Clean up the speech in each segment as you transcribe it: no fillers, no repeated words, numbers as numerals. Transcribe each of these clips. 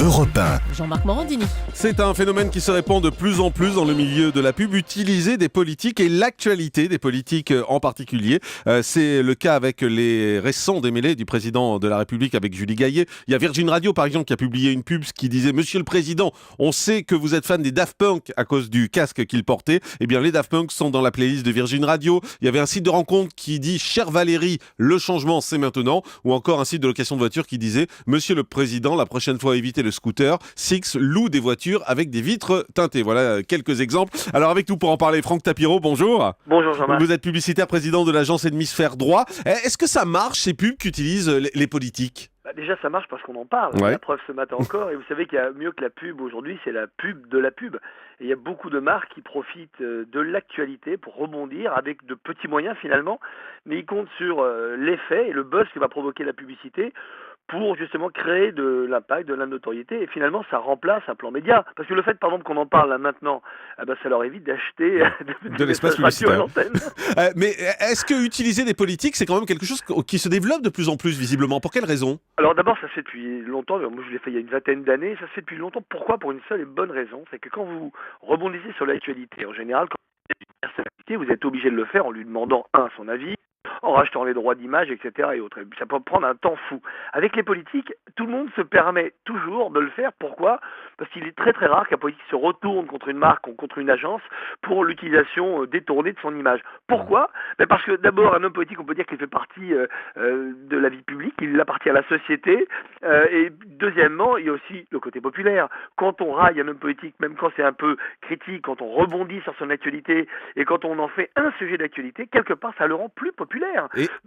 Europe 1. Jean-Marc Morandini. C'est un phénomène qui se répand de plus en plus dans le milieu de la pub, utiliser des politiques et l'actualité des politiques en particulier. C'est le cas avec les récents démêlés du président de la République avec Julie Gaillet. Il y a Virgin Radio par exemple qui a publié une pub qui disait « Monsieur le Président, on sait que vous êtes fan des Daft Punk à cause du casque qu'ils portaient. Eh bien les Daft Punk sont dans la playlist de Virgin Radio. » Il y avait un site de rencontre qui dit « Chère Valérie, le changement c'est maintenant. » Ou encore un site de location de voiture qui disait « Monsieur le Président, la prochaine fois évitez le scooter. Six loue des voitures avec des vitres teintées. » Voilà quelques exemples. Alors avec nous pour en parler, Franck Tapiro, bonjour. Bonjour Jean-Marc. Vous êtes publicitaire, président de l'agence Hémisphère Droit. Est-ce que ça marche ces pubs qu'utilisent les politiques ? Déjà ça marche parce qu'on en parle, Ouais. la preuve ce matin encore, et vous savez qu'il y a mieux que la pub aujourd'hui, c'est la pub de la pub. Et il y a beaucoup de marques qui profitent de l'actualité pour rebondir avec de petits moyens finalement, mais ils comptent sur l'effet et le buzz que va provoquer la publicité pour justement créer de l'impact, de la notoriété, et finalement ça remplace un plan média. Parce que le fait par exemple qu'on en parle là maintenant, ça leur évite d'acheter de l'espace radio à publicitaire. l'antenne. Mais est-ce que utiliser des politiques, c'est quand même quelque chose qui se développe de plus en plus visiblement ? Pour quelles raisons ? Alors d'abord, ça se fait depuis longtemps, moi je l'ai fait il y a une vingtaine d'années, ça se fait depuis longtemps. Pourquoi ? Pour une seule et bonne raison, c'est que quand vous rebondissez sur l'actualité, en général, quand vous avez une personnalité, vous êtes obligé de le faire en lui demandant, son avis, en rachetant les droits d'image, etc. et autres. Et ça peut prendre un temps fou. Avec les politiques, tout le monde se permet toujours de le faire. Pourquoi ? Parce qu'il est très très rare qu'un politique se retourne contre une marque ou contre une agence pour l'utilisation détournée de son image. Pourquoi ? Parce que d'abord, un homme politique, on peut dire qu'il fait partie de la vie publique, il appartient à la société. Et deuxièmement, il y a aussi le côté populaire. Quand on raille un homme politique, même quand c'est un peu critique, quand on rebondit sur son actualité et quand on en fait un sujet d'actualité, quelque part, ça le rend plus populaire.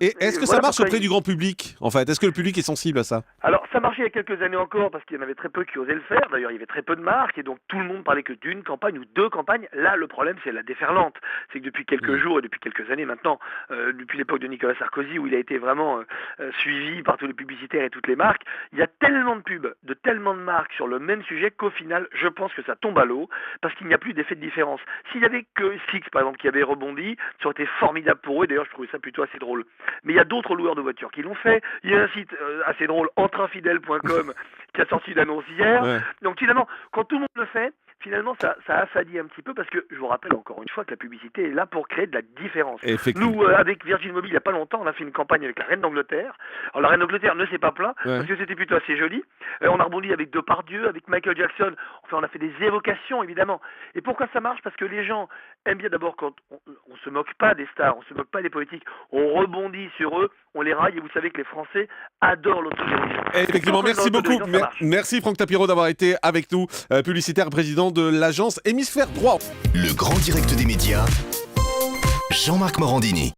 Et est-ce que ça marche auprès du grand public, en fait ? Est-ce que le public est sensible à ça ? Alors, ça marchait il y a quelques années encore parce qu'il y en avait très peu qui osaient le faire. D'ailleurs, il y avait très peu de marques et donc tout le monde parlait que d'une campagne ou deux campagnes. Là, le problème, c'est la déferlante. C'est que depuis quelques jours et depuis quelques années maintenant, depuis l'époque de Nicolas Sarkozy où il a été vraiment suivi par tous les publicitaires et toutes les marques, il y a tellement de pubs, de tellement de marques sur le même sujet qu'au final, je pense que ça tombe à l'eau parce qu'il n'y a plus d'effet de différence. S'il n'y avait que Six, par exemple, qui avait rebondi, ça aurait été formidable pour eux. D'ailleurs, je trouvais ça plutôt assez drôle. Mais il y a d'autres loueurs de voitures qui l'ont fait. Il y a un site assez drôle, entrainfidèle.com, qui a sorti une annonce hier. Ouais. Donc finalement, quand tout le monde le fait, finalement ça affadit un petit peu parce que je vous rappelle encore une fois que la publicité est là pour créer de la différence. Effectivement. Nous, avec Virgin Mobile, il n'y a pas longtemps, on a fait une campagne avec la Reine d'Angleterre. Alors la Reine d'Angleterre ne s'est pas plaint parce que c'était plutôt assez joli. On a rebondi avec Depardieu, avec Michael Jackson. Enfin, on a fait des évocations évidemment. Et pourquoi ça marche ? Parce que les gens aiment bien d'abord quand on se moque pas des stars, on se moque pas des politiques, on rebondit sur eux, on les raille et vous savez que les Français adorent l'autodérision. Effectivement, merci beaucoup. Ça marche. Merci Franck Tapiro d'avoir été avec nous, publicitaire président de l'agence Hémisphère Droit. Le grand direct des médias, Jean-Marc Morandini.